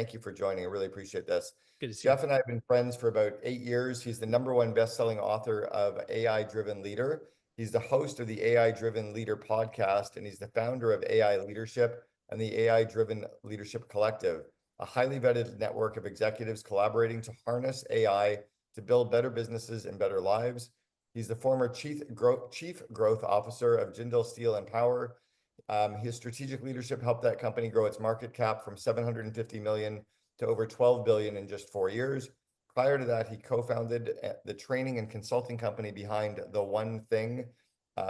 Thank you for joining. I really appreciate this. Good to see you. Geoff and I have been friends for about 8 years. He's the #1 best-selling author of AI-Driven Leader. He's the host of the AI-Driven Leader podcast, and he's the founder of AI Leadership and the AI-Driven Leadership Collective, a highly vetted network of executives collaborating to harness AI to build better businesses and better lives. He's the former Chief Growth Officer of Jindal Steel and Power. His strategic leadership helped that company grow its market cap from 750 million to over 12 billion in just 4 years. Prior to that, he co-founded the training and consulting company behind The One Thing,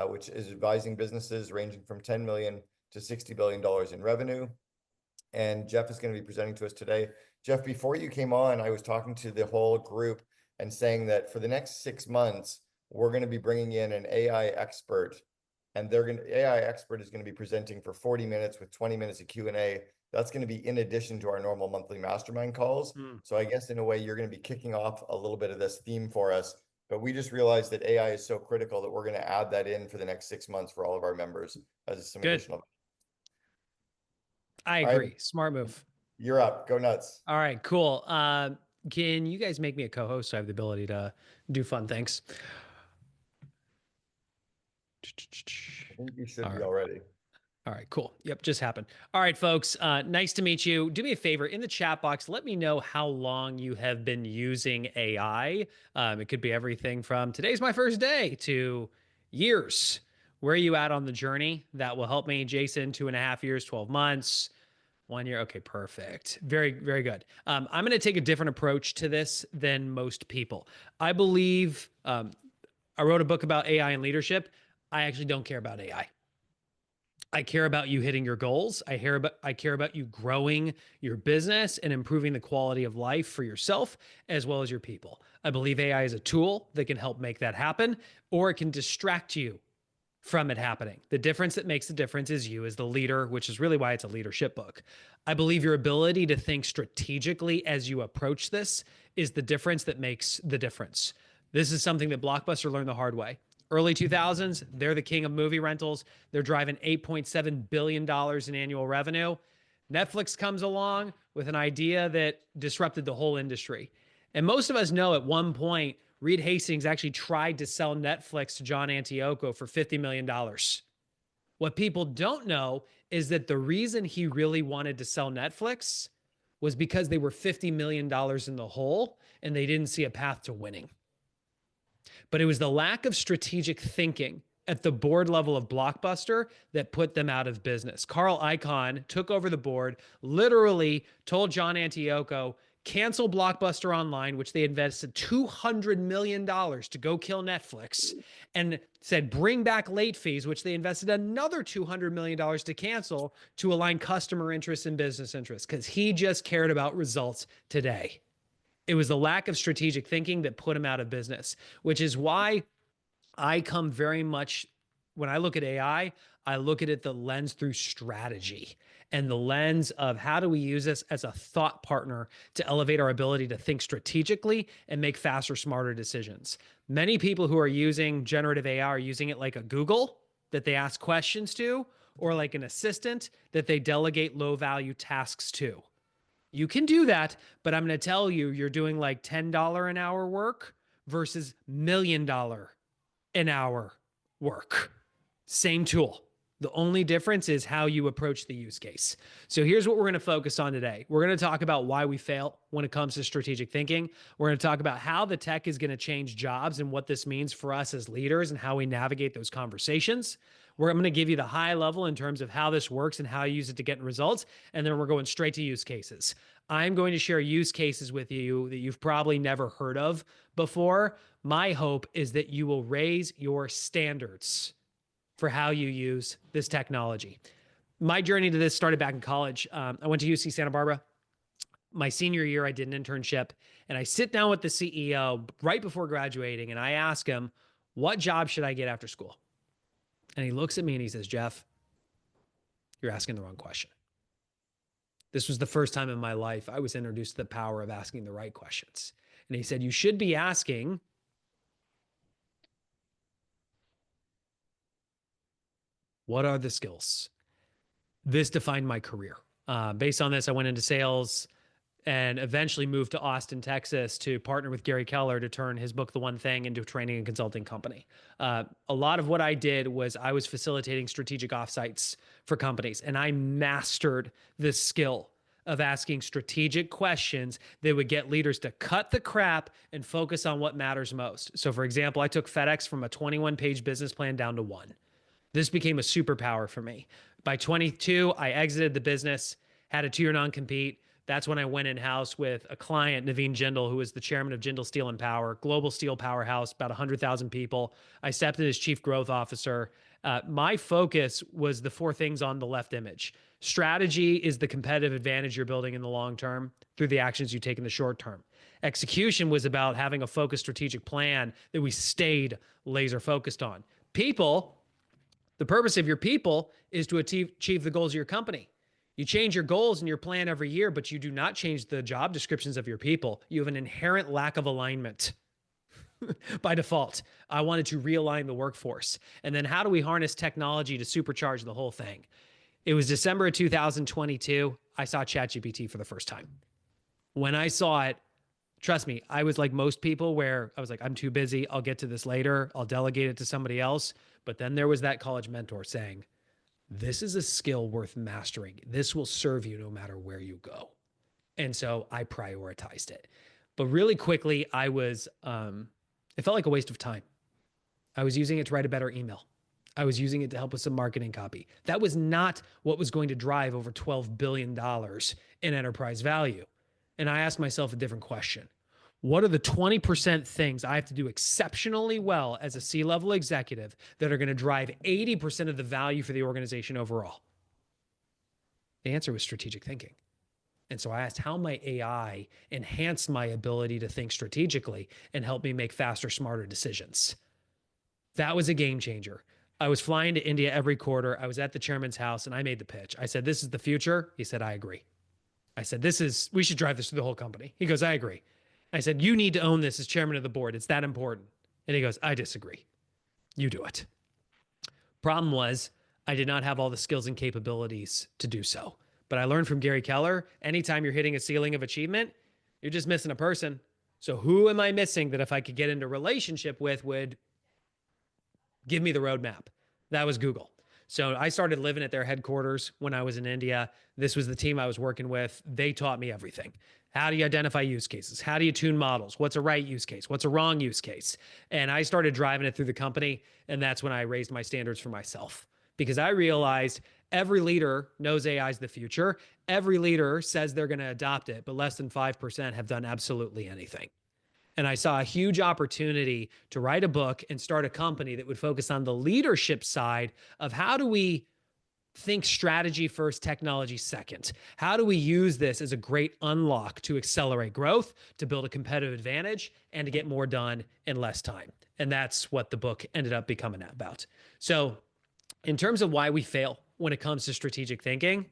which is advising businesses ranging from 10 million to $60 billion in revenue. And Geoff is going to be presenting to us today. Geoff, before you came on, I was talking to the whole group and saying that for the next 6 months, we're going to be bringing in an AI expert, and AI expert is going to be presenting for 40 minutes with 20 minutes of Q&A. That's going to be in addition to our normal monthly mastermind calls. So I guess in a way, you're going to be kicking off a little bit of this theme for us. But we just realized that AI is so critical that we're going to add that in for the next 6 months for all of our members as some Good. additional. I All right, agree. Smart move. you're up. Go nuts. All right, cool. Can you guys make me a co-host so I have the ability to do fun things? I think you should All be right. already. All right, cool. Yep, just happened. All right, folks. Nice to meet you. Do me a favor in the chat box. Let me know how long you have been using AI. It could be everything from today's my first day to years. Where are you at on the journey? That will help me. Jason, 2.5 years, 12 months. 1 year. Okay, perfect. Very, very good. I'm going to take a different approach to this than most people. I believe I wrote a book about AI and leadership. I actually don't care about AI. I care about you hitting your goals. I care about you growing your business and improving the quality of life for yourself as well as your people. I believe AI is a tool that can help make that happen, or it can distract you from it happening. The difference that makes the difference is you as the leader, which is really why it's a leadership book. I believe your ability to think strategically as you approach this is the difference that makes the difference. This is something that Blockbuster learned the hard way. Early 2000s, they're the king of movie rentals. They're driving $8.7 billion in annual revenue. Netflix comes along with an idea that disrupted the whole industry. And most of us know at one point, Reed Hastings actually tried to sell Netflix to John Antioco for $50 million. What people don't know is that the reason he really wanted to sell Netflix was because they were $50 million in the hole and they didn't see a path to winning. But it was the lack of strategic thinking at the board level of Blockbuster that put them out of business. Carl Icahn took over the board, literally told John Antioco, cancel Blockbuster Online, which they invested $200 million to go kill Netflix, and said bring back late fees, which they invested another $200 million to cancel to align customer interests and business interests, because he just cared about results today. It was the lack of strategic thinking that put him out of business, which is why I come very much, when I look at AI, I look at it the lens through strategy and the lens of how do we use this as a thought partner to elevate our ability to think strategically and make faster, smarter decisions. Many people who are using generative AI are using it like a Google that they ask questions to, or like an assistant that they delegate low value tasks to. You can do that, but I'm going to tell you, you're doing like $10 an hour work versus $1 million an hour work. Same tool. The only difference is how you approach the use case. So here's what we're going to focus on today. We're going to talk about why we fail when it comes to strategic thinking. We're going to talk about how the tech is going to change jobs and what this means for us as leaders and how we navigate those conversations. I'm going to give you the high level in terms of how this works and how you use it to get results. And then we're going straight to use cases. I'm going to share use cases with you that you've probably never heard of before. My hope is that you will raise your standards for how you use this technology. My journey to this started back in college. I went to UC Santa Barbara. My senior year, I did an internship, and I sit down with the CEO right before graduating, and I ask him, what job should I get after school? And he looks at me and he says, Geoff, you're asking the wrong question. This was the first time in my life I was introduced to the power of asking the right questions. And he said, you should be asking, what are the skills? This defined my career. Based on this, I went into sales. and eventually moved to Austin, Texas to partner with Gary Keller to turn his book, The One Thing, into a training and consulting company. A lot of what I did was I was facilitating strategic offsites for companies, and I mastered this skill of asking strategic questions that would get leaders to cut the crap and focus on what matters most. So, for example, I took FedEx from a 21-page business plan down to one. This became a superpower for me. By 22, I exited the business, had a 2-year non-compete. That's when I went in-house with a client, Naveen Jindal, who was the chairman of Jindal Steel and Power, global steel powerhouse, about 100,000 people. I stepped in as chief growth officer. My focus was the 4 things on the left image. Strategy is the competitive advantage you're building in the long term through the actions you take in the short term. Execution was about having a focused strategic plan that we stayed laser focused on. People, the purpose of your people is to achieve the goals of your company. You change your goals and your plan every year, but you do not change the job descriptions of your people. You have an inherent lack of alignment by default. I wanted to realign the workforce. And then how do we harness technology to supercharge the whole thing? It was December of 2022. I saw ChatGPT for the first time. When I saw it, trust me, I was like most people where I was like, I'm too busy. I'll get to this later. I'll delegate it to somebody else. But then there was that college mentor saying, this is a skill worth mastering. This will serve you no matter where you go. And so I prioritized it. But really quickly, it felt like a waste of time. I was using it to write a better email. I was using it to help with some marketing copy. That was not what was going to drive over $12 billion in enterprise value. And I asked myself a different question. What are the 20% things I have to do exceptionally well as a C-level executive that are going to drive 80% of the value for the organization overall? The answer was strategic thinking. And so I asked how might AI enhance my ability to think strategically and help me make faster, smarter decisions. That was a game changer. I was flying to India every quarter. I was at the chairman's house and I made the pitch. I said, this is the future. He said, I agree. I said, we should drive this through the whole company. He goes, I agree. I said, you need to own this as chairman of the board. It's that important. And he goes, I disagree. You do it. Problem was, I did not have all the skills and capabilities to do so. But I learned from Gary Keller, anytime you're hitting a ceiling of achievement, you're just missing a person. So who am I missing that if I could get into a relationship with would give me the roadmap? That was Google. So I started living at their headquarters when I was in India. This was the team I was working with. They taught me everything. How do you identify use cases? How do you tune models? What's a right use case? What's a wrong use case? And I started driving it through the company. And that's when I raised my standards for myself, because I realized every leader knows AI is the future. Every leader says they're going to adopt it, but less than 5% have done absolutely anything. And I saw a huge opportunity to write a book and start a company that would focus on the leadership side of how do we think strategy first, technology second. How do we use this as a great unlock to accelerate growth, to build a competitive advantage, and to get more done in less time? And that's what the book ended up becoming about. So in terms of why we fail when it comes to strategic thinking,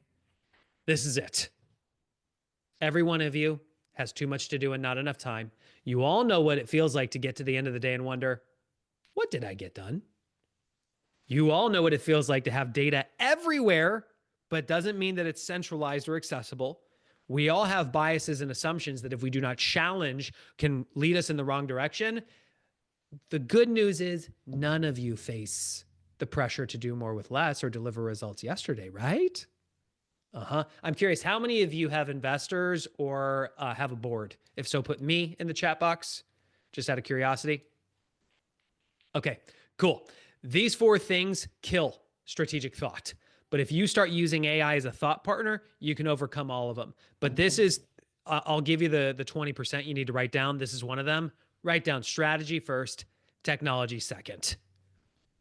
this is it. Every one of you has too much to do and not enough time. You all know what it feels like to get to the end of the day and wonder, what did I get done? You all know what it feels like to have data everywhere, but doesn't mean that it's centralized or accessible. We all have biases and assumptions that if we do not challenge can lead us in the wrong direction. The good news is none of you face the pressure to do more with less or deliver results yesterday, right? I'm curious, how many of you have investors or have a board? If so, put me in the chat box, just out of curiosity. Okay, cool. These 4 things kill strategic thought. But if you start using AI as a thought partner, you can overcome all of them. But this is, I'll give you the 20% you need to write down. This is one of them. Write down strategy first, technology second.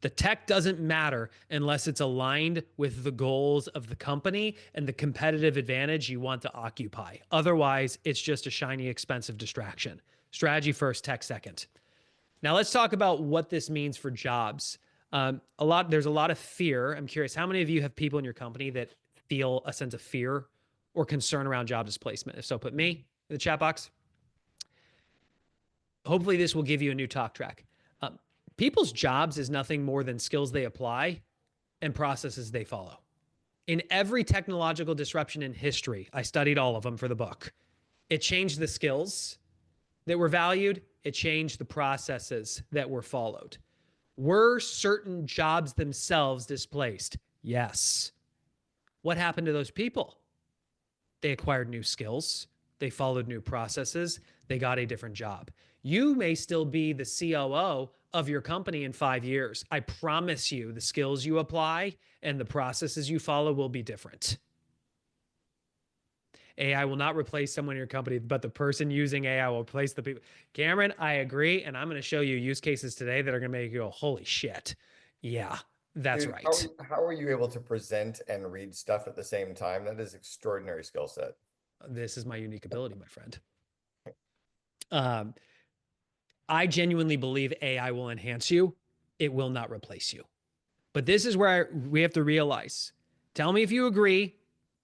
The tech doesn't matter unless it's aligned with the goals of the company and the competitive advantage you want to occupy. Otherwise, it's just a shiny, expensive distraction. Strategy first, tech second. Now let's talk about what this means for jobs. There's a lot of fear. I'm curious, how many of you have people in your company that feel a sense of fear or concern around job displacement? If so, put me in the chat box. Hopefully this will give you a new talk track. People's jobs is nothing more than skills they apply and processes they follow. In every technological disruption in history, I studied all of them for the book. It changed the skills that were valued. It changed the processes that were followed. Were certain jobs themselves displaced? Yes. What happened to those people? They acquired new skills. They followed new processes. They got a different job. You may still be the COO of your company in 5 years. I promise you the skills you apply and the processes you follow will be different. AI will not replace someone in your company, but the person using AI will replace the people. Cameron, I agree. And I'm going to show you use cases today that are going to make you go, holy shit. Yeah, that's Dude, right. how are you able to present and read stuff at the same time? That is extraordinary skill set. This is my unique ability, my friend. Um, I genuinely believe AI will enhance you. It will not replace you. But this is where we have to realize, tell me if you agree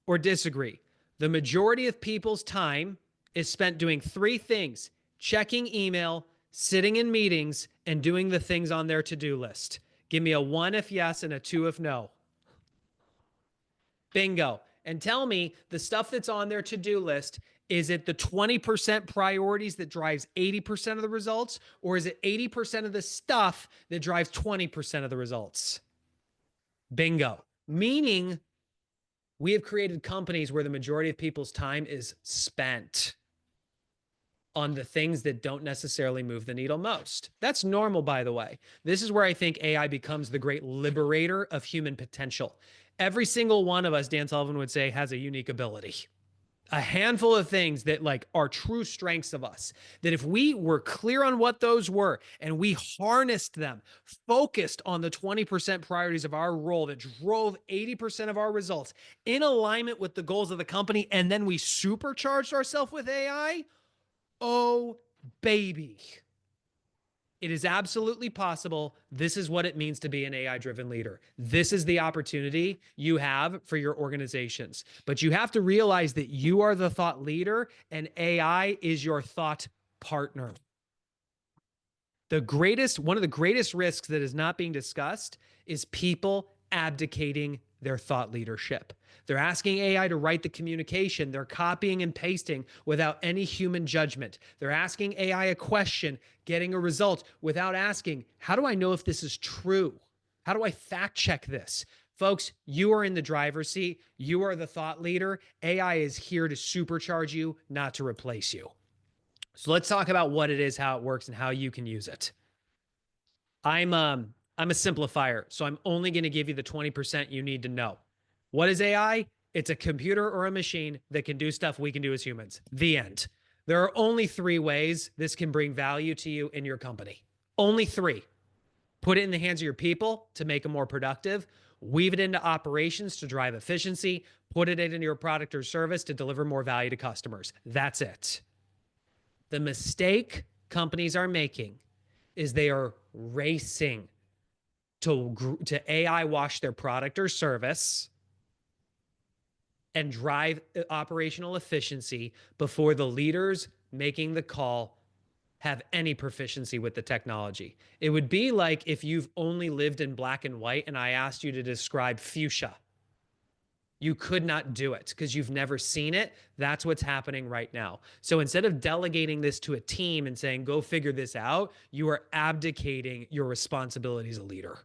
or disagree. The majority of people's time is spent doing three things: checking email, sitting in meetings, and doing the things on their to-do list. Give me a 1 if yes and a 2 if no. Bingo. And tell me the stuff that's on their to-do list, is it the 20% priorities that drives 80% of the results, or is it 80% of the stuff that drives 20% of the results? Bingo. Meaning we have created companies where the majority of people's time is spent on the things that don't necessarily move the needle most. That's normal, by the way. This is where I think AI becomes the great liberator of human potential. Every single one of us, Dan Sullivan would say, has a unique ability. A handful of things that like are true strengths of us, that if we were clear on what those were and we harnessed them, focused on the 20% priorities of our role that drove 80% of our results in alignment with the goals of the company, and then we supercharged ourselves with AI, oh baby. It is absolutely possible. This is what it means to be an AI-driven leader. This is the opportunity you have for your organizations. But you have to realize that you are the thought leader and AI is your thought partner. One of the greatest risks that is not being discussed is people abdicating their thought leadership. They're asking AI to write the communication. They're copying and pasting without any human judgment. They're asking AI a question, getting a result without asking, how do I know if this is true? How do I fact check this? Folks, you are in the driver's seat. You are the thought leader. AI is here to supercharge you, not to replace you. So let's talk about what it is, how it works, and how you can use it. I'm a simplifier, so I'm only going to give you the 20% you need to know. What is AI? It's a computer or a machine that can do stuff we can do as humans. The end. There are only 3 ways this can bring value to you in your company. Only 3. Put it in the hands of your people to make them more productive. Weave it into operations to drive efficiency. Put it into your product or service to deliver more value to customers. That's it. The mistake companies are making is they are racing to AI wash their product or service and drive operational efficiency before the leaders making the call have any proficiency with the technology. It would be like if you've only lived in black and white and I asked you to describe fuchsia. You could not do it because you've never seen it. That's what's happening right now. So instead of delegating this to a team and saying, go figure this out, you are abdicating your responsibility as a leader.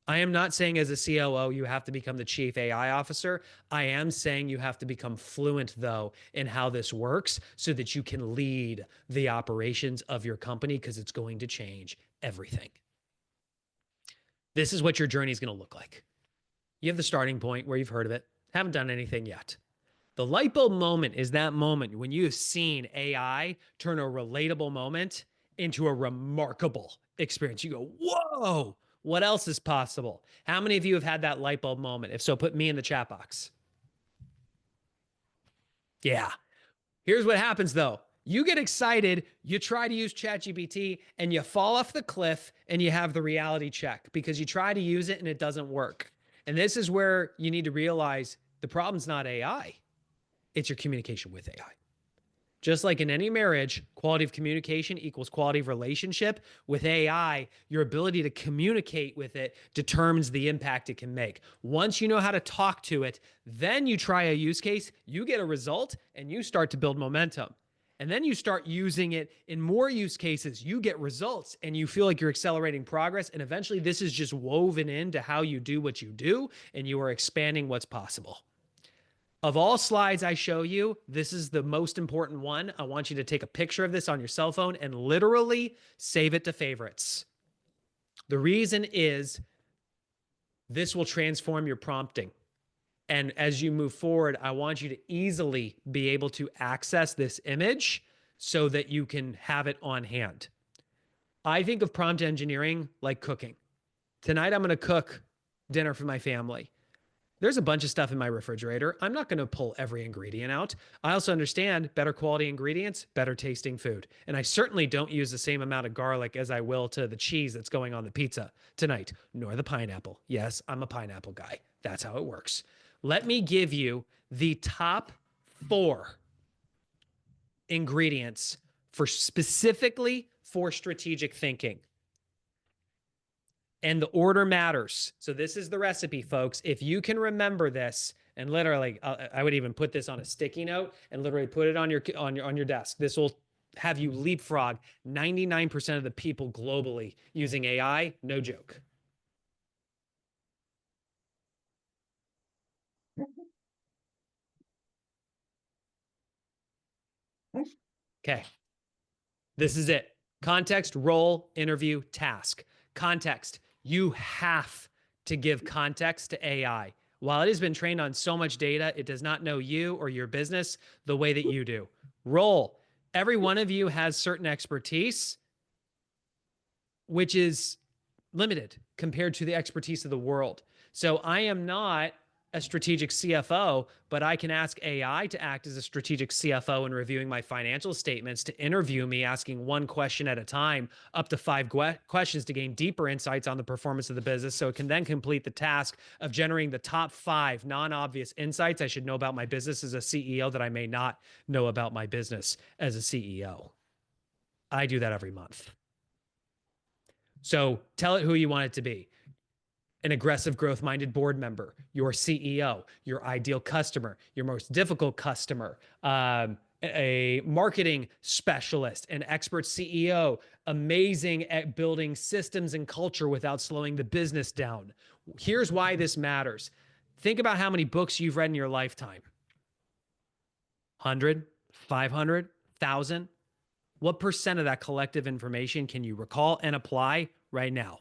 I am not saying as a COO, you have to become the chief AI officer. I am saying you have to become fluent, though, in how this works so that you can lead the operations of your company because it's going to change everything. This is what your journey is going to look like. You have the starting point where you've heard of it, haven't done anything yet. The light bulb moment is that moment when you have seen AI turn a relatable moment into a remarkable experience. You go, whoa, what else is possible? How many of you have had that light bulb moment? If so, put me in the chat box. Yeah. Here's what happens though. You get excited, you try to use ChatGPT, and you fall off the cliff and you have the reality check because you try to use it and it doesn't work. And this is where you need to realize the problem's not AI. It's your communication with AI. Just like in any marriage, quality of communication equals quality of relationship. With AI, your ability to communicate with it determines the impact it can make. Once you know how to talk to it, then you try a use case, you get a result, and you start to build momentum. And then you start using it in more use cases, you get results, and you feel like you're accelerating progress. And eventually, this is just woven into how you do what you do, and you are expanding what's possible. Of all slides I show you, this is the most important one. I want you to take a picture of this on your cell phone and literally save it to favorites. The reason is this will transform your prompting. And as you move forward, I want you to easily be able to access this image so that you can have it on hand. I think of prompt engineering like cooking. Tonight, I'm going to cook dinner for my family. There's a bunch of stuff in my refrigerator. I'm not going to pull every ingredient out. I also understand better quality ingredients, better tasting food. And I certainly don't use the same amount of garlic as I will to the cheese that's going on the pizza tonight, nor the pineapple. Yes, I'm a pineapple guy. That's how it works. Let me give you the top 4 ingredients for specifically for strategic thinking. And the order matters. So this is the recipe, folks. If you can remember this, and literally, I would even put this on a sticky note and literally put it on your desk. This will have you leapfrog 99% of the people globally using AI. No joke. Okay. This is it. Context, role, interview, task. Context. You have to give context to AI. While it has been trained on so much data, it does not know you or your business the way that you do. Role. Every one of you has certain expertise, which is limited compared to the expertise of the world. So I am not a strategic CFO, but I can ask AI to act as a strategic CFO in reviewing my financial statements, to interview me, asking one question at a time, up to 5 questions to gain deeper insights on the performance of the business. So it can then complete the task of generating the top 5 non-obvious insights I should know about my business as a CEO that I may not know about my business as a CEO. I do that every month. So tell it who you want it to be. An aggressive growth-minded board member, your CEO, your ideal customer, your most difficult customer, a marketing specialist, an expert CEO, amazing at building systems and culture without slowing the business down. Here's why this matters. Think about how many books you've read in your lifetime. 100, 500, 1,000? What percent of that collective information can you recall and apply right now?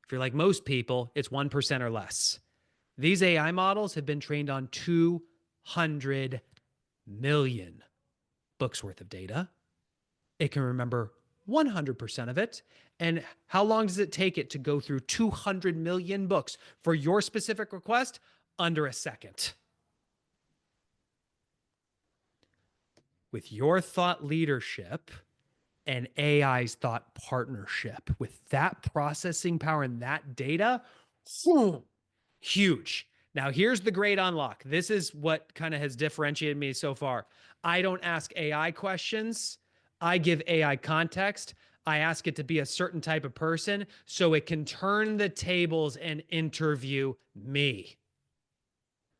If you're like most people, it's 1% or less. These AI models have been trained on 200 million books worth of data. It can remember 100% of it. And how long does it take it to go through 200 million books for your specific request? Under a second. With your thought leadership and AI's thought partnership, with that processing power and that data, huge. Now, here's the great unlock. This is what kind of has differentiated me so far. I don't ask AI questions. I give AI context. I ask it to be a certain type of person so it can turn the tables and interview me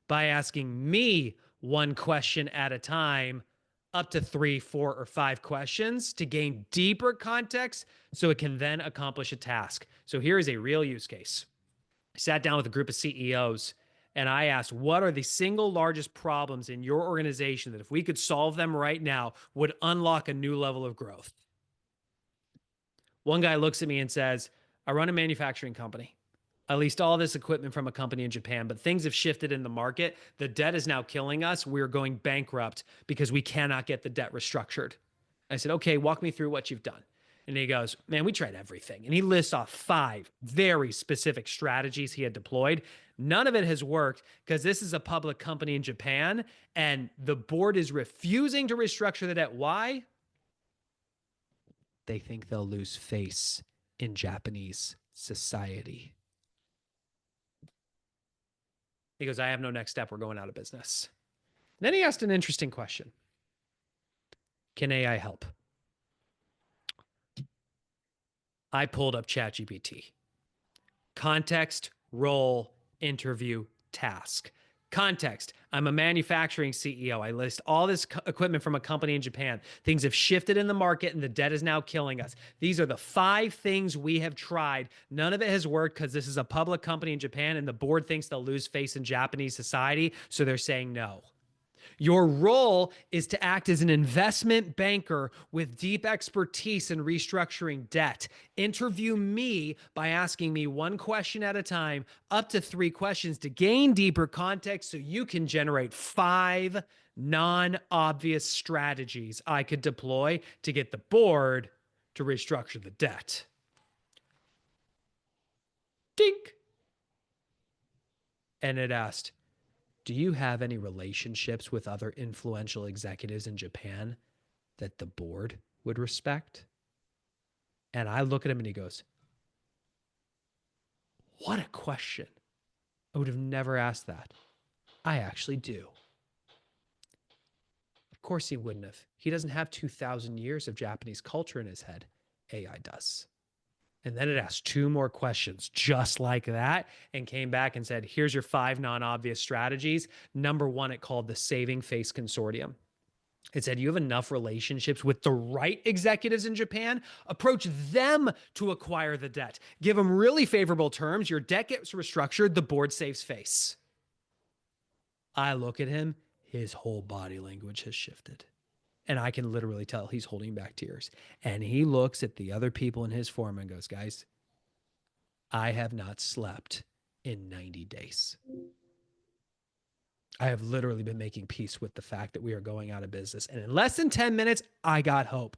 by asking me one question at a time, up to 3, 4, or 5 questions to gain deeper context so it can then accomplish a task. So here is a real use case. I sat down with a group of CEOs and I asked, what are the single largest problems in your organization that if we could solve them right now would unlock a new level of growth? One guy looks at me and says, I run a manufacturing company. I leased all this equipment from a company in Japan, but things have shifted in the market. The debt is now killing us. We're going bankrupt because we cannot get the debt restructured. I said, okay, walk me through what you've done. And he goes, man, we tried everything. And he lists off 5 very specific strategies he had deployed. None of it has worked because this is a public company in Japan and the board is refusing to restructure the debt. Why? They think they'll lose face in Japanese society. He goes, I have no next step. We're going out of business. And then he asked an interesting question. Can AI help? I pulled up ChatGPT. Context, role, interview, task. Context. I'm a manufacturing CEO. I list all this equipment from a company in Japan. Things have shifted in the market and the debt is now killing us. These are the 5 things we have tried. None of it has worked because this is a public company in Japan and the board thinks they'll lose face in Japanese society. So they're saying no. Your role is to act as an investment banker with deep expertise in restructuring debt. Interview me by asking me 1 question at a time, up to 3 questions to gain deeper context so you can generate 5 non-obvious strategies I could deploy to get the board to restructure the debt. Dink. And it asked, do you have any relationships with other influential executives in Japan that the board would respect? And I look at him and he goes, what a question. I would have never asked that. I actually do. Of course he wouldn't have. He doesn't have 2,000 years of Japanese culture in his head. AI does. And then it asked 2 more questions just like that and came back and said, here's your 5 non-obvious strategies. Number 1, it called the Saving Face Consortium. It said, you have enough relationships with the right executives in Japan. Approach them to acquire the debt. Give them really favorable terms. Your debt gets restructured. The board saves face. I look at him. His whole body language has shifted. And I can literally tell he's holding back tears. And he looks at the other people in his forum and goes, guys, I have not slept in 90 days. I have literally been making peace with the fact that we are going out of business. And in less than 10 minutes, I got hope.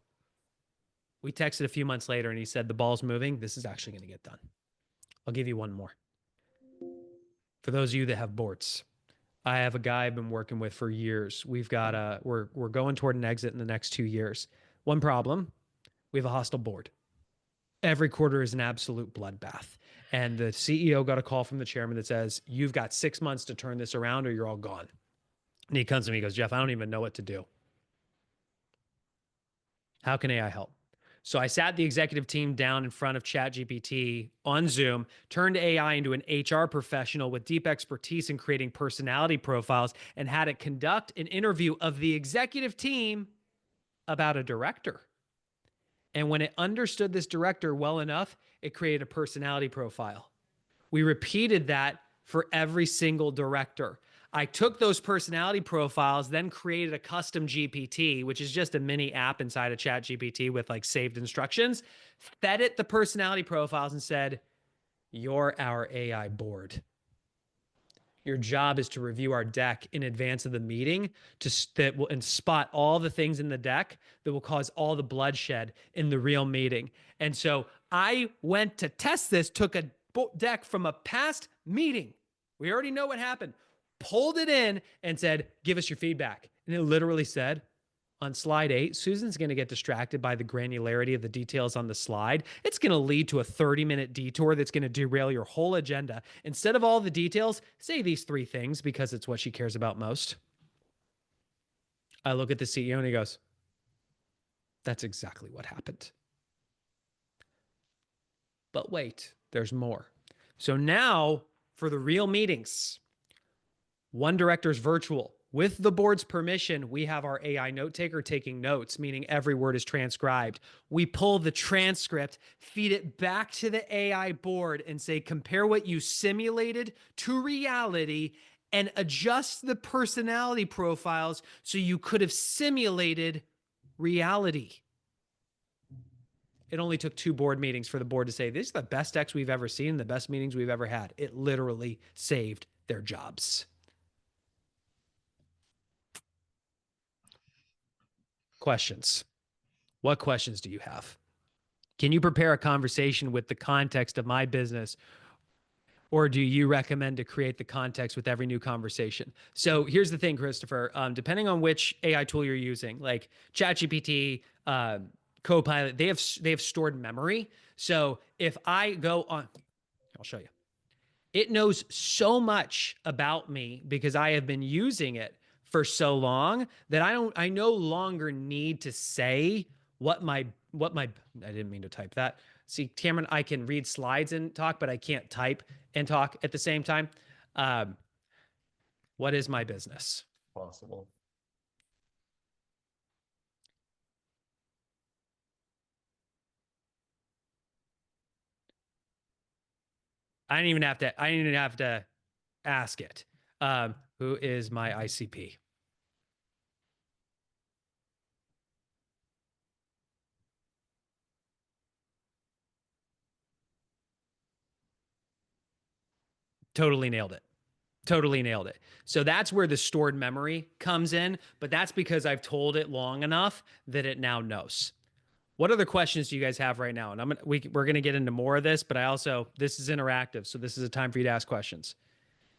We texted a few months later and he said, the ball's moving. This is actually going to get done. I'll give you one more. For those of you that have boards, I have a guy I've been working with for years. We've got we're going toward an exit in the next 2 years. One problem, we have a hostile board. Every quarter is an absolute bloodbath. And the CEO got a call from the chairman that says, you've got 6 months to turn this around or you're all gone. And he comes to me, he goes, Geoff, I don't even know what to do. How can AI help? So I sat the executive team down in front of ChatGPT on Zoom, turned AI into an HR professional with deep expertise in creating personality profiles, and had it conduct an interview of the executive team about a director. And when it understood this director well enough, it created a personality profile. We repeated that for every single director. I took those personality profiles, then created a custom GPT, which is just a mini app inside of ChatGPT with like saved instructions, fed it the personality profiles and said, you're our AI board. Your job is to review our deck in advance of the meeting and spot all the things in the deck that will cause all the bloodshed in the real meeting. And so I went to test this, took a deck from a past meeting. We already know what happened. Pulled it in and said, give us your feedback. And it literally said, on slide 8, Susan's going to get distracted by the granularity of the details on the slide. It's going to lead to a 30-minute detour that's going to derail your whole agenda. Instead of all the details, say these 3 things because it's what she cares about most. I look at the CEO and he goes, that's exactly what happened. But wait, there's more. So now for the real meetings, one director's virtual. With the board's permission, we have our AI note taker taking notes, meaning every word is transcribed. We pull the transcript, feed it back to the AI board and say, compare what you simulated to reality and adjust the personality profiles so you could have simulated reality. It only took 2 board meetings for the board to say, these are the best decks we've ever seen, the best meetings we've ever had. It literally saved their jobs. Questions. What questions do you have? Can you prepare a conversation with the context of my business? Or do you recommend to create the context with every new conversation? So here's the thing, Christopher, depending on which AI tool you're using, like ChatGPT, Copilot, they have stored memory. So if I go on, I'll show you. It knows so much about me because I have been using it for so long that I no longer need to say what my I didn't mean to type that. See, Cameron, I can read slides and talk, but I can't type and talk at the same time. Um, what is my business? Possible. I didn't even have to ask it. Who is my ICP? Totally nailed it. Totally nailed it. So that's where the stored memory comes in, but that's because I've told it long enough that it now knows. What other questions do you guys have right now? And we're gonna get into more of this, but this is interactive, so this is a time for you to ask questions.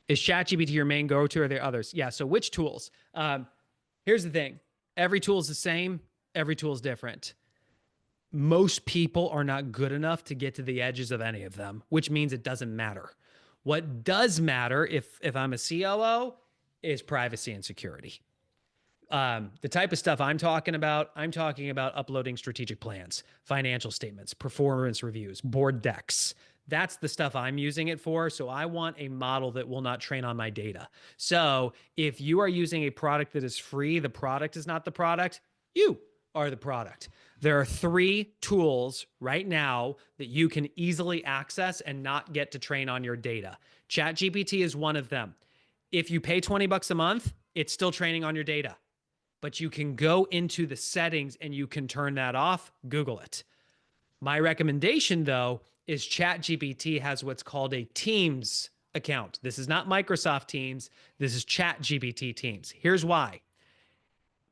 Is ChatGPT your main go-to, or are there others? Yeah. So which tools? Here's the thing: every tool is the same. Every tool is different. Most people are not good enough to get to the edges of any of them, which means it doesn't matter. What does matter, if I'm a COO, is privacy and security. The type of stuff I'm talking about uploading strategic plans, financial statements, performance reviews, board decks. That's the stuff I'm using it for. So I want a model that will not train on my data. So if you are using a product that is free, the product is not the product, you are the product. There are 3 tools right now that you can easily access and not get to train on your data. ChatGPT is one of them. If you pay 20 bucks a month, it's still training on your data, but you can go into the settings and you can turn that off. Google it. My recommendation, though, is ChatGPT has what's called a Teams account. This is not Microsoft Teams. This is ChatGPT Teams. Here's why.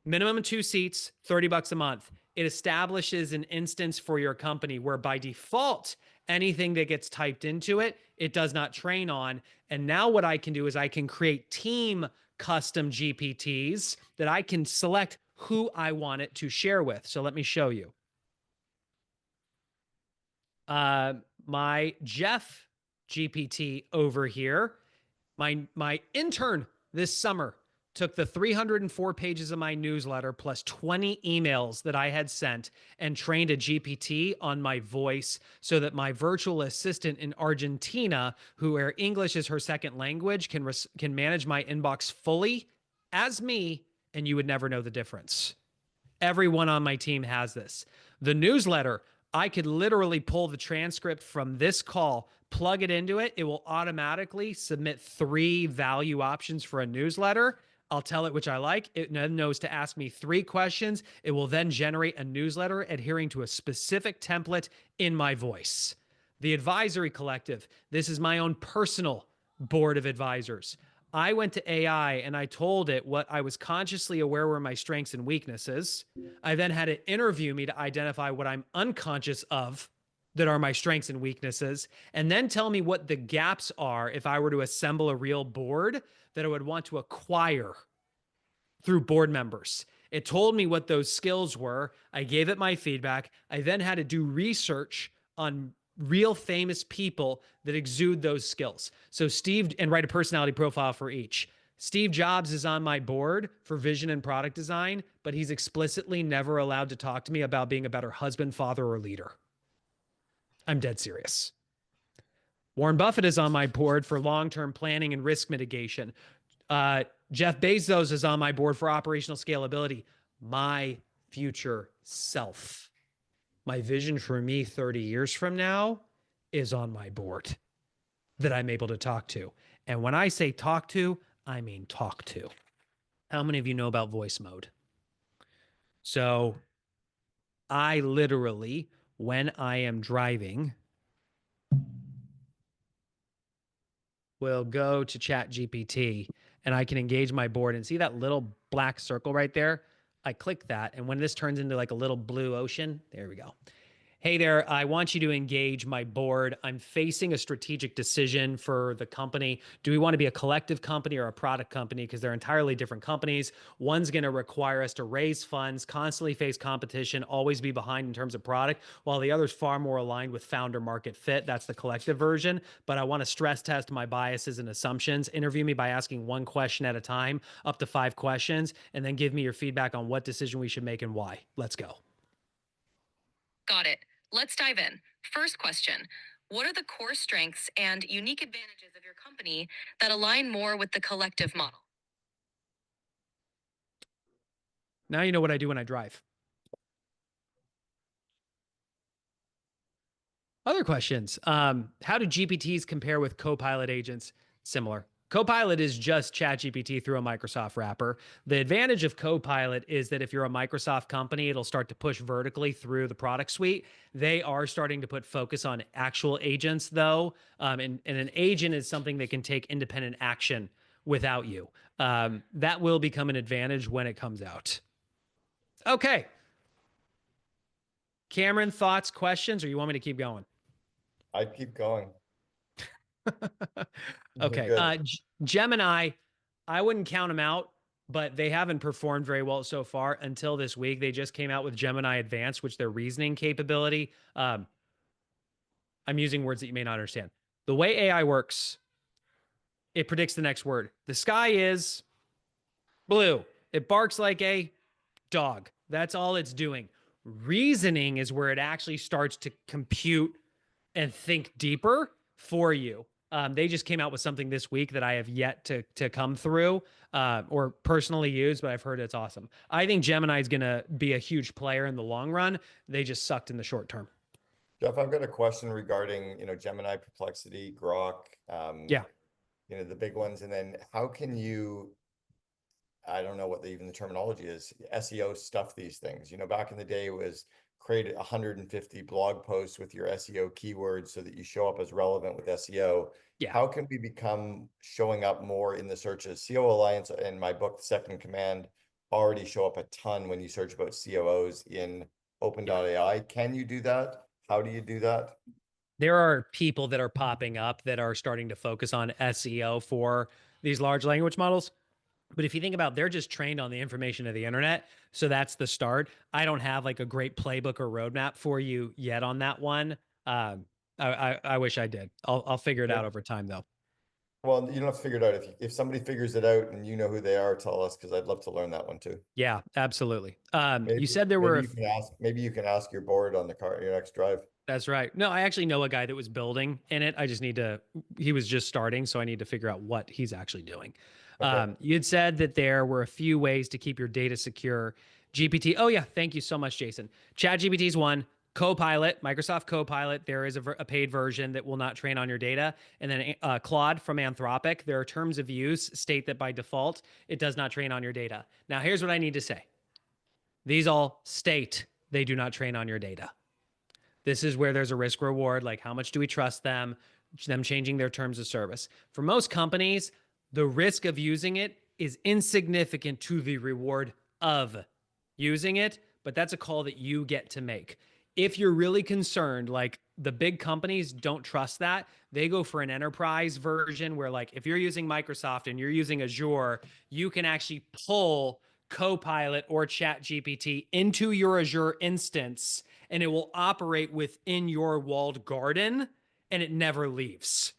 Minimum 2 seats, 30 bucks a month. It establishes an instance for your company where by default, anything that gets typed into it, it does not train on. And now what I can do is I can create team custom GPTs that I can select who I want it to share with. So let me show you. My Geoff GPT over here, my intern this summer took the 304 pages of my newsletter plus 20 emails that I had sent and trained a GPT on my voice so that my virtual assistant in Argentina, where English is her second language, can manage my inbox fully as me, and you would never know the difference. Everyone on my team has this. The newsletter, I could literally pull the transcript from this call, plug it into it. It will automatically submit 3 value options for a newsletter. I'll tell it which I like. It then knows to ask me 3 questions. It will then generate a newsletter adhering to a specific template in my voice. The Advisory Collective. This is my own personal board of advisors. I went to AI and I told it what I was consciously aware were my strengths and weaknesses. I then had it interview me to identify what I'm unconscious of that are my strengths and weaknesses, and then tell me what the gaps are if I were to assemble a real board that I would want to acquire through board members. It told me what those skills were. I gave it my feedback. I then had to do research on real famous people that exude those skills. So and write a personality profile for each. Steve Jobs is on my board for vision and product design, but he's explicitly never allowed to talk to me about being a better husband, father, or leader. I'm dead serious. Warren Buffett is on my board for long-term planning and risk mitigation. Jeff Bezos is on my board for operational scalability. My future self, my vision for me 30 years from now is on my board that I'm able to talk to. And when I say talk to, I mean talk to. How many of you know about voice mode? So I literally, when I am driving, will go to ChatGPT and I can engage my board and see that little black circle right there. I click that. And when this turns into like a little blue ocean, there we go. Hey there, I want you to engage my board. I'm facing a strategic decision for the company. Do we want to be a collective company or a product company? Because they're entirely different companies. One's going to require us to raise funds, constantly face competition, always be behind in terms of product, while the other's far more aligned with founder market fit. That's the collective version. But I want to stress test my biases and assumptions. Interview me by asking one question at a time, up to 5 questions, and then give me your feedback on what decision we should make and why. Let's go. Got it. Let's dive in. First question. What are the core strengths and unique advantages of your company that align more with the collective model? Now you know what I do when I drive. Other questions. How do GPTs compare with Copilot agents? Similar. Copilot is just ChatGPT through a Microsoft wrapper. The advantage of Copilot is that if you're a Microsoft company, it'll start to push vertically through the product suite. They are starting to put focus on actual agents, though. And an agent is something that can take independent action without you. That will become an advantage when it comes out. Okay. Cameron, thoughts, questions, or you want me to keep going? I'd keep going. You're Okay. good. Gemini, I wouldn't count them out, but they haven't performed very well so far until this week. They just came out with Gemini Advanced, which their reasoning capability. I'm using words that you may not understand. The way AI works, it predicts the next word. The sky is blue. It barks like a dog. That's all it's doing. Reasoning is where it actually starts to compute and think deeper for you. They just came out with something this week that I have yet to come through or personally use, but I've heard it's awesome. I think Gemini is going to be a huge player in the long run. They just sucked in the short term. Geoff, I've got a question regarding, Gemini, Perplexity, Grok, Yeah. the big ones. And then how can you, I don't know what even the terminology is, SEO stuff these things. Back in the day it was create 150 blog posts with your SEO keywords so that you show up as relevant with SEO. Yeah. How can we become showing up more in the searches? CO Alliance in my book, Second Command, already show up a ton when you search about COOs in open.ai. Can you do that? How do you do that? There are people that are popping up that are starting to focus on SEO for these large language models. But if you think about, they're just trained on the information of the internet. So that's the start. I don't have like a great playbook or roadmap for you yet on that one. I wish I did. I'll figure it out over time though. Well, you don't have to figure it out. If somebody figures it out and you know who they are, tell us because I'd love to learn that one too. Yeah, absolutely. You Maybe said there were, maybe you can ask your board on your next drive. that's right. No, I actually know a guy that was building in it. I just need to, he was just starting. So I need to figure out what he's actually doing. Okay. You had said that there were a few ways to keep your data secure. GPT. Oh, yeah. Thank you so much, Jason. ChatGPT is one. Copilot, Microsoft Copilot, there is a paid version that will not train on your data. And then Claude from Anthropic, there are terms of use state that by default, it does not train on your data. Now, here's what I need to say. These all state they do not train on your data. This is where there's a risk reward. Like, how much do we trust them changing their terms of service? For most companies, the risk of using it is insignificant to the reward of using it, but that's a call that you get to make. If you're really concerned, like the big companies don't trust that, they go for an enterprise version where, like, if you're using Microsoft and you're using Azure, you can actually pull Copilot or ChatGPT into your Azure instance and it will operate within your walled garden and it never leaves.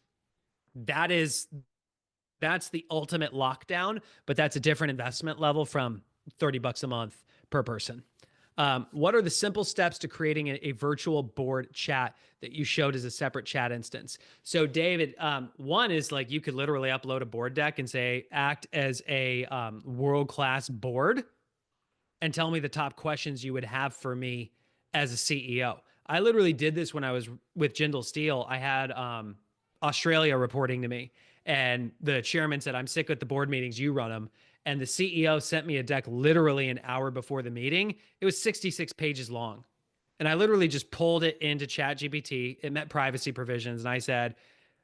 That's the ultimate lockdown, but that's a different investment level from $30 a month per person. What are the simple steps to creating a virtual board chat that you showed as a separate chat instance? So, David, one is like you could literally upload a board deck and say, act as a world-class board and tell me the top questions you would have for me as a CEO. I literally did this when I was with Jindal Steel. I had Australia reporting to me, and the chairman said, I'm sick with the board meetings, you run them. And the CEO sent me a deck literally an hour before the meeting. It was 66 pages long. And I literally just pulled it into ChatGPT. It met privacy provisions. And I said,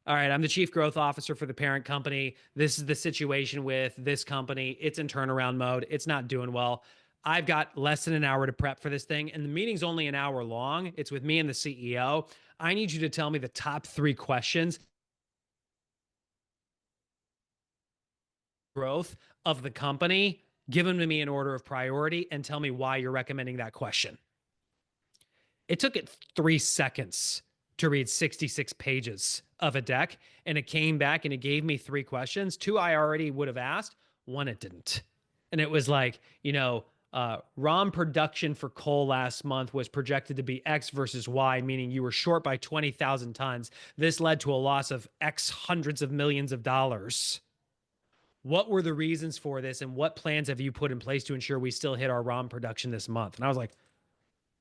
all right, I'm the chief growth officer for the parent company. This is the situation with this company. It's in turnaround mode. It's not doing well. I've got less than an hour to prep for this thing, and the meeting's only an hour long. It's with me and the CEO. I need you to tell me the top 3 questions growth of the company, give them to me in order of priority, and tell me why you're recommending that question. It took it 3 seconds to read 66 pages of a deck, and it came back and it gave me 3 questions. 2 I already would have asked, 1 it didn't. And it was like, ROM production for coal last month was projected to be X versus Y, meaning you were short by 20,000 tons. This led to a loss of X hundreds of millions of dollars. What were the reasons for this, and what plans have you put in place to ensure we still hit our ROM production this month? And I was like,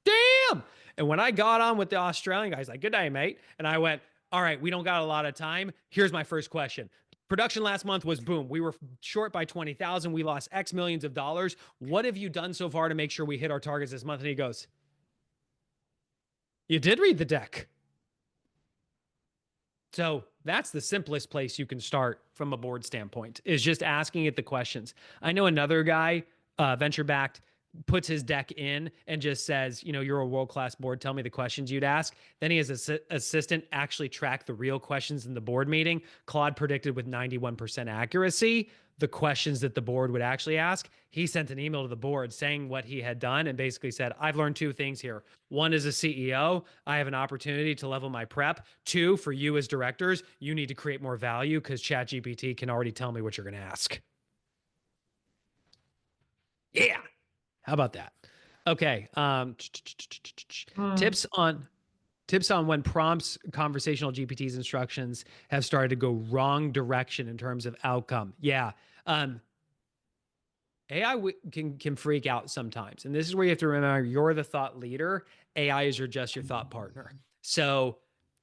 damn. And when I got on with the Australian guy, he's like, good day, mate. And I went, all right, we don't got a lot of time. Here's my first question. Production last month was boom. We were short by 20,000. We lost X millions of dollars. What have you done so far to make sure we hit our targets this month? And he goes, you did read the deck. So that's the simplest place you can start from a board standpoint, is just asking it the questions. I know another guy, venture-backed, puts his deck in and just says, you're a world-class board. Tell me the questions you'd ask. Then he has an assistant actually track the real questions in the board meeting. Claude predicted with 91% accuracy the questions that the board would actually ask. He sent an email to the board saying what he had done and basically said, I've learned 2 things here. 1, as a CEO, I have an opportunity to level my prep. 2, for you as directors, you need to create more value because ChatGPT can already tell me what you're going to ask. Yeah. How about that? Okay. Tips on when prompts conversational GPT's instructions have started to go wrong direction in terms of outcome. Yeah. AI can freak out sometimes. And this is where you have to remember you're the thought leader. AI is just your thought partner. So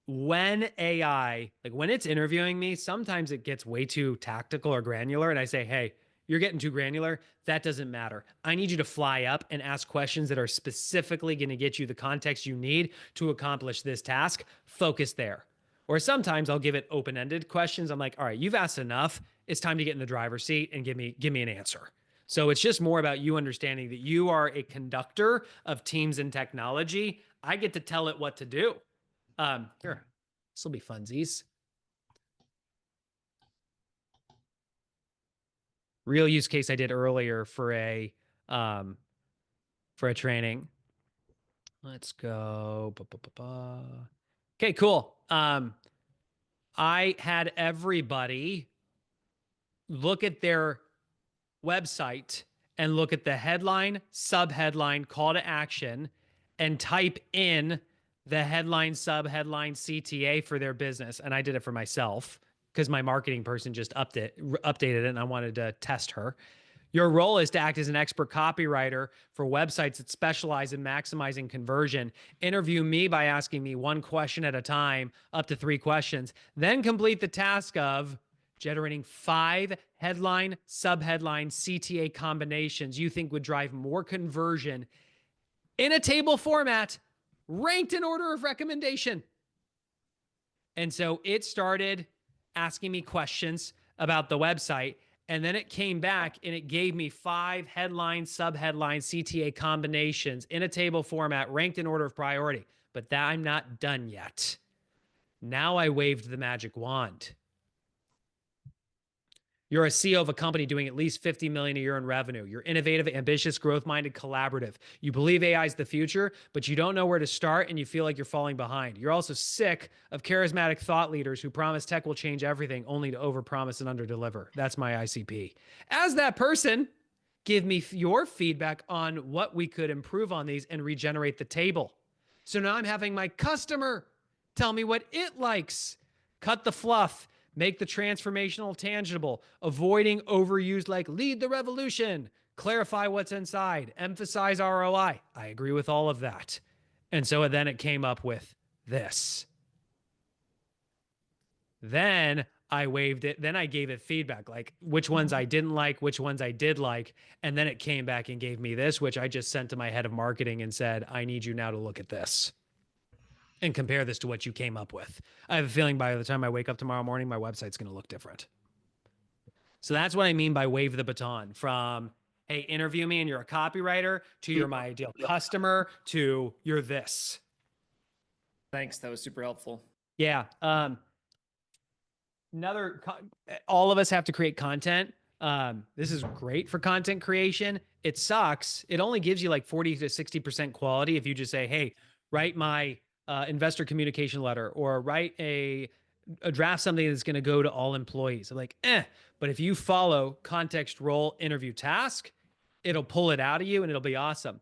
when AI, like when it's interviewing me, sometimes it gets way too tactical or granular. And I say, hey, you're getting too granular. That doesn't matter. I need you to fly up and ask questions that are specifically going to get you the context you need to accomplish this task. Focus there. Or sometimes I'll give it open-ended questions. I'm like, all right, you've asked enough. It's time to get in the driver's seat and give me an answer. So it's just more about you understanding that you are a conductor of teams and technology. I get to tell it what to do. Here, this will be funsies. Real use case I did earlier for a training. Let's go. Okay, cool. I had everybody look at their website and look at the headline, subheadline, call to action, and type in the headline, subheadline, CTA for their business. And I did it for myself because my marketing person just updated it and I wanted to test her. Your role is to act as an expert copywriter for websites that specialize in maximizing conversion. Interview me by asking me 1 question at a time, up to 3 questions. Then complete the task of generating 5 headline, subheadline, CTA combinations you think would drive more conversion in a table format, ranked in order of recommendation. And so it started asking me questions about the website. And then it came back and it gave me 5 headline, subheadline, CTA combinations in a table format, ranked in order of priority. But that I'm not done yet. Now I waved the magic wand. You're a CEO of a company doing at least $50 million a year in revenue. You're innovative, ambitious, growth-minded, collaborative. You believe AI is the future, but you don't know where to start and you feel like you're falling behind. You're also sick of charismatic thought leaders who promise tech will change everything only to overpromise and underdeliver. That's my ICP. As that person, give me your feedback on what we could improve on these and regenerate the table. So now I'm having my customer tell me what it likes. Cut the fluff. Make the transformational tangible, avoiding overused like lead the revolution, clarify what's inside, emphasize ROI. I agree with all of that. And so then it came up with this. Then I waved it. Then I gave it feedback, like which ones I didn't like, which ones I did like. And then it came back and gave me this, which I just sent to my head of marketing and said, I need you now to look at this and compare this to what you came up with. I have a feeling by the time I wake up tomorrow morning, my website's going to look different. So that's what I mean by wave the baton from Hey, interview me and you're a copywriter, to you're my ideal customer, to you're this. Thanks. That was super helpful. Yeah. All of us have to create content. This is great for content creation. It sucks. It only gives you like 40 to 60% quality if you just say, hey, write my investor communication letter or write a draft something that's going to go to all employees. I'm like, but if you follow context, role, interview, task, it'll pull it out of you and it'll be awesome.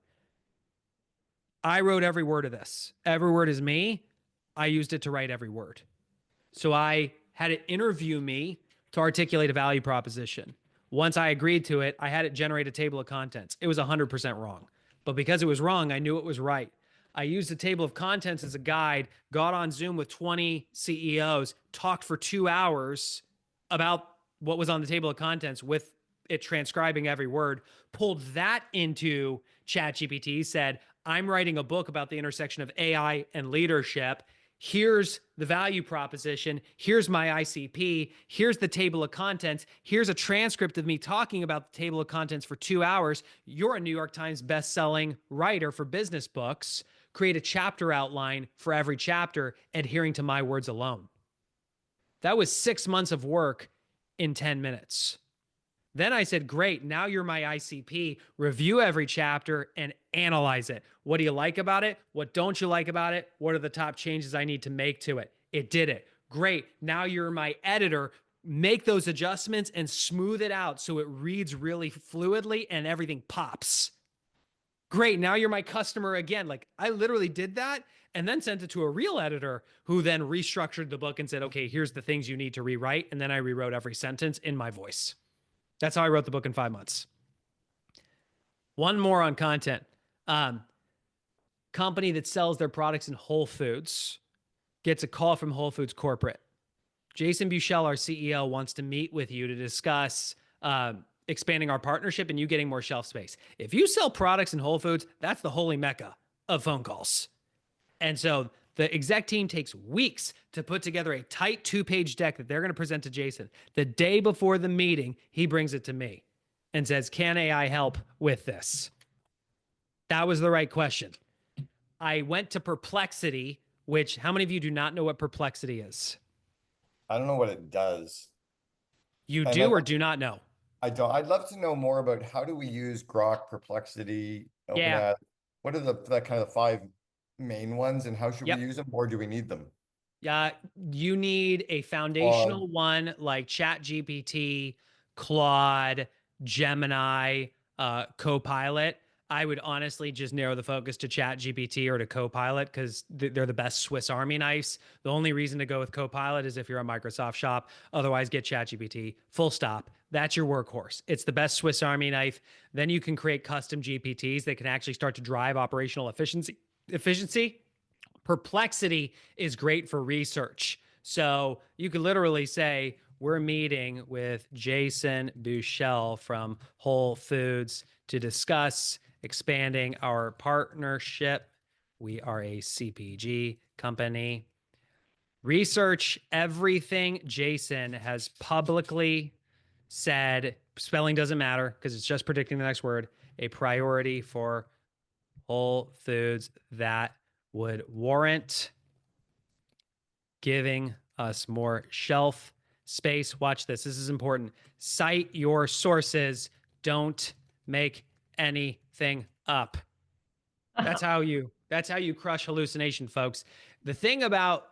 I wrote every word of this. Every word is me. I used it to write every word. So I had it interview me to articulate a value proposition. Once I agreed to it, I had it generate a table of contents. It was 100% wrong. But because it was wrong, I knew it was right. I used the table of contents as a guide, got on Zoom with 20 CEOs, talked for 2 hours about what was on the table of contents with it transcribing every word, pulled that into ChatGPT, said, I'm writing a book about the intersection of AI and leadership. Here's the value proposition. Here's my ICP. Here's the table of contents. Here's a transcript of me talking about the table of contents for 2 hours. You're a New York Times best-selling writer for business books. Create a chapter outline for every chapter, adhering to my words alone. That was 6 months of work in 10 minutes. Then I said, great, now you're my ICP. Review every chapter and analyze it. What do you like about it? What don't you like about it? What are the top changes I need to make to it? It did it. Great, now you're my editor. Make those adjustments and smooth it out so it reads really fluidly and everything pops. Great, now you're my customer again. Like, I literally did that and then sent it to a real editor who then restructured the book and said, okay, here's the things you need to rewrite. And then I rewrote every sentence in my voice. That's how I wrote the book in 5 months. One more on content. Company that sells their products in Whole Foods gets a call from Whole Foods corporate. Jason Buchel, our CEO, wants to meet with you to discuss expanding our partnership and you getting more shelf space. If you sell products in Whole Foods, that's the holy mecca of phone calls. And so the exec team takes weeks to put together a tight 2-page deck that they're going to present to Jason. The day before the meeting, he brings it to me and says, can AI help with this? That was the right question. I went to Perplexity, which how many of you do not know what Perplexity is? I don't know what it does. You do or do not know? I don't. I'd love to know more about how do we use Grok, Perplexity, OpenAI? What are the kind of 5 main ones, and how should we use them, or do we need them? Yeah, you need a foundational one like ChatGPT, Claude, Gemini, Copilot. I would honestly just narrow the focus to ChatGPT or to Copilot because they're the best Swiss Army knives. The only reason to go with Copilot is if you're a Microsoft shop. Otherwise, get ChatGPT. Full stop. That's your workhorse. It's the best Swiss Army knife. Then you can create custom GPTs that can actually start to drive operational efficiency. Perplexity is great for research. So you could literally say, we're meeting with Jason Buchel from Whole Foods to discuss expanding our partnership. We are a CPG company. Research everything Jason has publicly said. Spelling doesn't matter because it's just predicting the next word. A priority for Whole Foods that would warrant giving us more shelf space. Watch this. This is important. Cite your sources. Don't make anything up. That's how you crush hallucination, folks. The thing about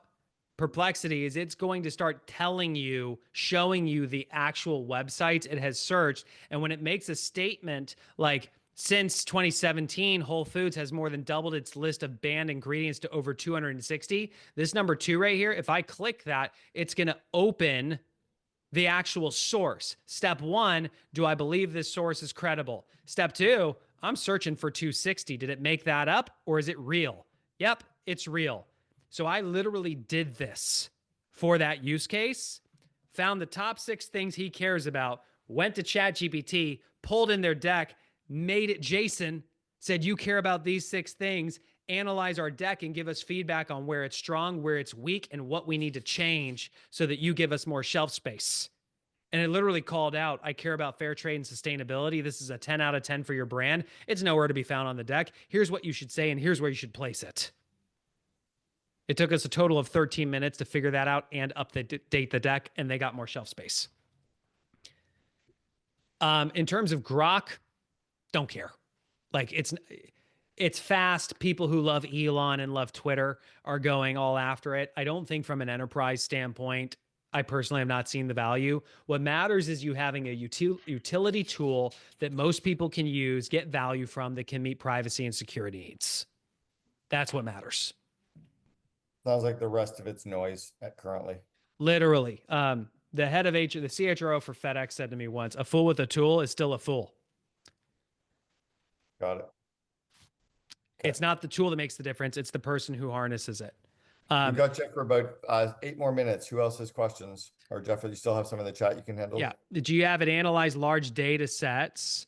Perplexity is it's going to start telling you, showing you the actual websites it has searched. And when it makes a statement like, since 2017, Whole Foods has more than doubled its list of banned ingredients to over 260. This number 2 right here, if I click that, it's going to open the actual source. Step 1, do I believe this source is credible? Step 2, I'm searching for 260. Did it make that up or is it real? Yep, it's real. So I literally did this for that use case, found the top 6 things he cares about, went to ChatGPT, pulled in their deck, made it Jason, said, you care about these 6 things, analyze our deck and give us feedback on where it's strong, where it's weak, and what we need to change so that you give us more shelf space. And it literally called out, I care about fair trade and sustainability. This is a 10 out of 10 for your brand. It's nowhere to be found on the deck. Here's what you should say, and here's where you should place it. It took us a total of 13 minutes to figure that out and update the deck, and they got more shelf space. In terms of Grok, don't care. Like it's fast. People who love Elon and love Twitter are going all after it. I don't think from an enterprise standpoint, I personally have not seen the value. What matters is you having a utility tool that most people can use, get value from, that can meet privacy and security needs. That's what matters. Sounds like the rest of it's noise currently. Literally. The head of the CHRO for FedEx said to me once, a fool with a tool is still a fool. Got it. Okay. It's not the tool that makes the difference. It's the person who harnesses it. We've got Geoff for about 8 more minutes. Who else has questions? Or Geoff, you still have some in the chat you can handle? Yeah. Did you have it analyze large data sets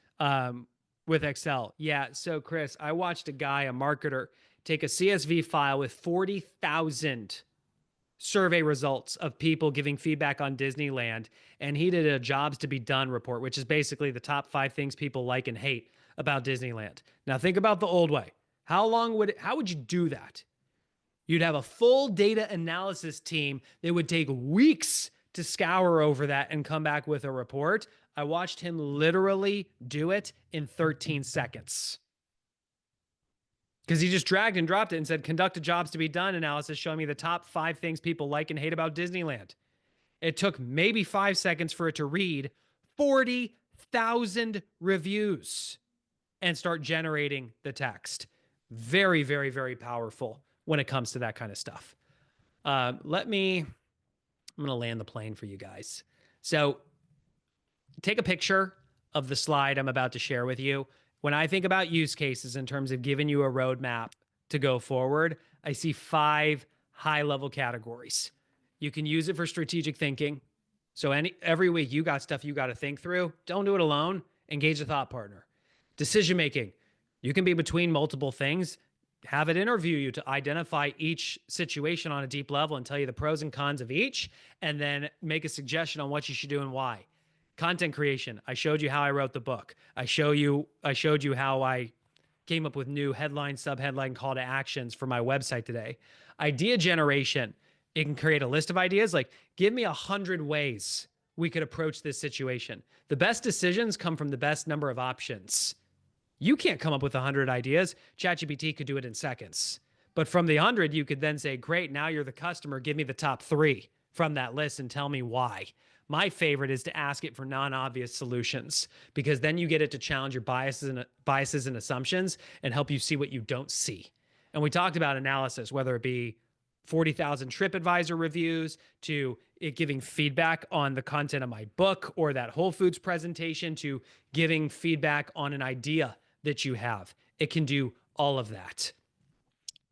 with Excel? Yeah. So Chris, I watched a guy, a marketer, take a CSV file with 40,000 survey results of people giving feedback on Disneyland. And he did a jobs to be done report, which is basically the top 5 things people like and hate about Disneyland. Now think about the old way. How would you do that? You'd have a full data analysis team that would take weeks to scour over that and come back with a report. I watched him literally do it in 13 seconds. Because he just dragged and dropped it and said, conduct a jobs to be done analysis showing me the top 5 things people like and hate about Disneyland. It took maybe 5 seconds for it to read 40,000 reviews and start generating the text. Very, very, very powerful when it comes to that kind of stuff. I'm going to land the plane for you guys. So take a picture of the slide I'm about to share with you. When I think about use cases in terms of giving you a roadmap to go forward, I see 5 high-level categories. You can use it for strategic thinking. So every week you got stuff you got to think through. Don't do it alone. Engage a thought partner. Decision-making. You can be between multiple things. Have it interview you to identify each situation on a deep level and tell you the pros and cons of each, and then make a suggestion on what you should do and why. Content creation. I showed you how I wrote the book. I showed you how I came up with new headline, sub-headline, call to actions for my website today. Idea generation. It can create a list of ideas. Like, give me 100 ways we could approach this situation. The best decisions come from the best number of options. You can't come up with 100 ideas. ChatGPT could do it in seconds. But from the 100, you could then say, great, now you're the customer. Give me the top 3 from that list and tell me why. My favorite is to ask it for non-obvious solutions, because then you get it to challenge your biases and assumptions and help you see what you don't see. And we talked about analysis, whether it be 40,000 TripAdvisor reviews to it giving feedback on the content of my book or that Whole Foods presentation to giving feedback on an idea that you have. It can do all of that.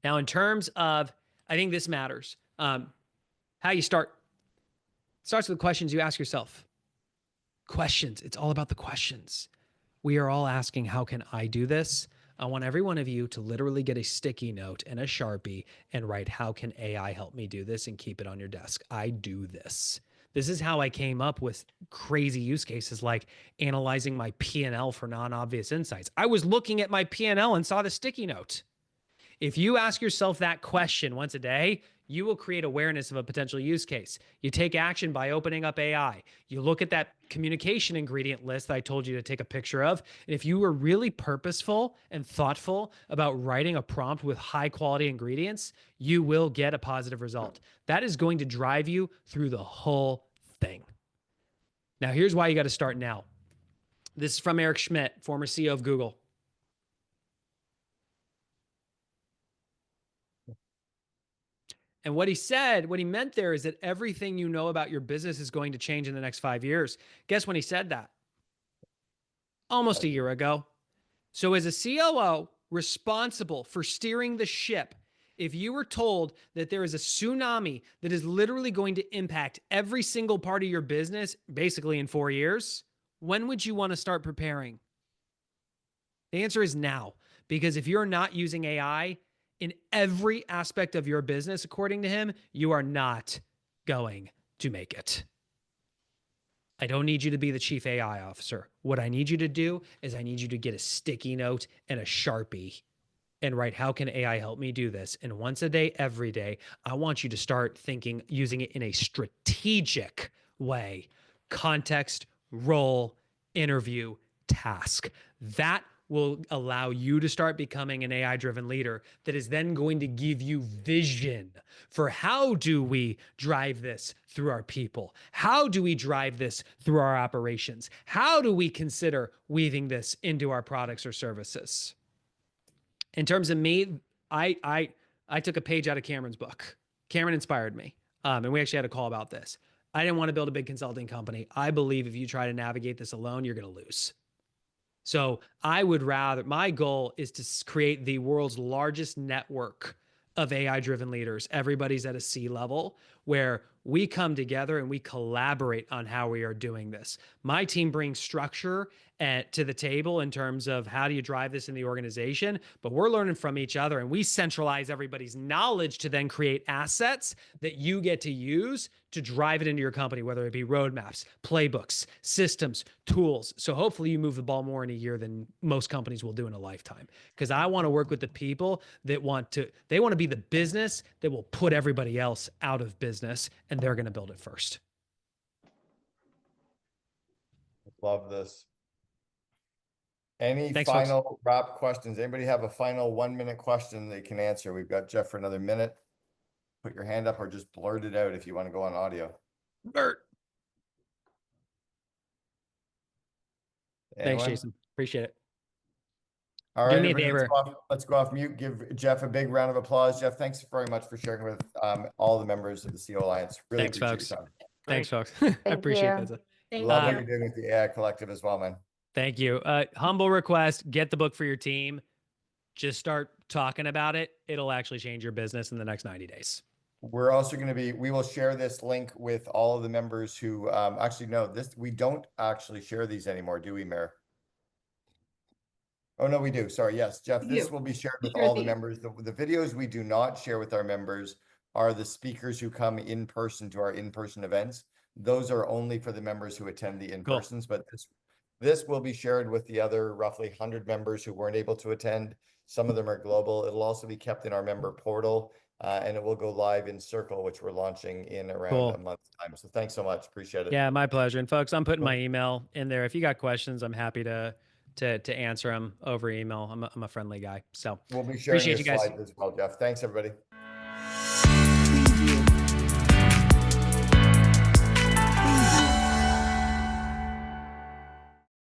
Now, in terms of, I think this matters, how you start. It starts with the questions you ask yourself. Questions. It's all about the questions. We are all asking, how can I do this? I want every one of you to literally get a sticky note and a Sharpie and write, how can AI help me do this, and keep it on your desk. I do this. This is how I came up with crazy use cases like analyzing my P&L for non-obvious insights. I was looking at my P&L and saw the sticky note. If you ask yourself that question once a day, you will create awareness of a potential use case. You take action by opening up AI. You look at that communication ingredient list that I told you to take a picture of. And if you were really purposeful and thoughtful about writing a prompt with high quality ingredients, you will get a positive result. That is going to drive you through the whole thing. Now, here's why you got to start now. This is from Eric Schmidt, former CEO of Google. And what he said, what he meant there is that everything you know about your business is going to change in the next 5 years. Guess when he said that? Almost a year ago. So as a COO responsible for steering the ship, if you were told that there is a tsunami that is literally going to impact every single part of your business, basically in 4 years, when would you want to start preparing? The answer is now, because if you're not using AI in every aspect of your business, according to him, you are not going to make it. I don't need you to be the chief AI officer. What I need you to do is I need you to get a sticky note and a Sharpie and write, how can AI help me do this? And once a day, every day, I want you to start thinking, using it in a strategic way. Context, role, interview, task. That will allow you to start becoming an AI-driven leader that is then going to give you vision for how do we drive this through our people? How do we drive this through our operations? How do we consider weaving this into our products or services? In terms of me, I took a page out of Cameron's book. Cameron inspired me, and we actually had a call about this. I didn't want to build a big consulting company. I believe if you try to navigate this alone, you're going to lose. So I would rather, my goal is to create the world's largest network of AI-driven leaders. Everybody's at a C level where we come together and we collaborate on how we are doing this. My team brings structure to the table in terms of how do you drive this in the organization, but we're learning from each other and we centralize everybody's knowledge to then create assets that you get to use to drive it into your company, whether it be roadmaps, playbooks, systems, tools. So hopefully you move the ball more in a year than most companies will do in a lifetime. Because I want to work with the people that want to be the business that will put everybody else out of business, and they're going to build it first. Love this. Any Thanks, final folks. wrap questions? Anybody have a final 1-minute question they can answer? We've got Geoff for another minute. Put your hand up or just blurt it out if you want to go on audio. Bert. Anyone? Thanks, Jason. Appreciate it. All Do right, me a everybody, favor. let's go off mute. Give Geoff a big round of applause. Geoff, thanks very much for sharing with all the members of the CO Alliance. Really Thanks, appreciate folks. your time. Thanks, folks. I appreciate you. that. Love what you're doing with the AI Collective as well, man. Thank you. Humble request, get the book for your team. Just start talking about it. It'll actually change your business in the next 90 days. We're also going to be, we will share this link with all of the members who, actually, no, we don't actually share these anymore, do we, Mayor? Oh, no, we do. Sorry. Yes, Geoff, this will be shared with all the members. The videos we do not share with our members are the speakers who come in person to our in-person events. Those are only for the members who attend the in-persons, but this will be shared with the other roughly 100 members who weren't able to attend. Some of them are global. It'll also be kept in our member portal, and it will go live in Circle, which we're launching in around a month's time. So thanks so much. Appreciate it. Yeah, my pleasure. And folks, I'm putting my email in there. If you got questions, I'm happy to answer them over email. I'm a friendly guy. So we'll be sharing appreciate your you guys. slides as well, Geoff. Thanks, everybody.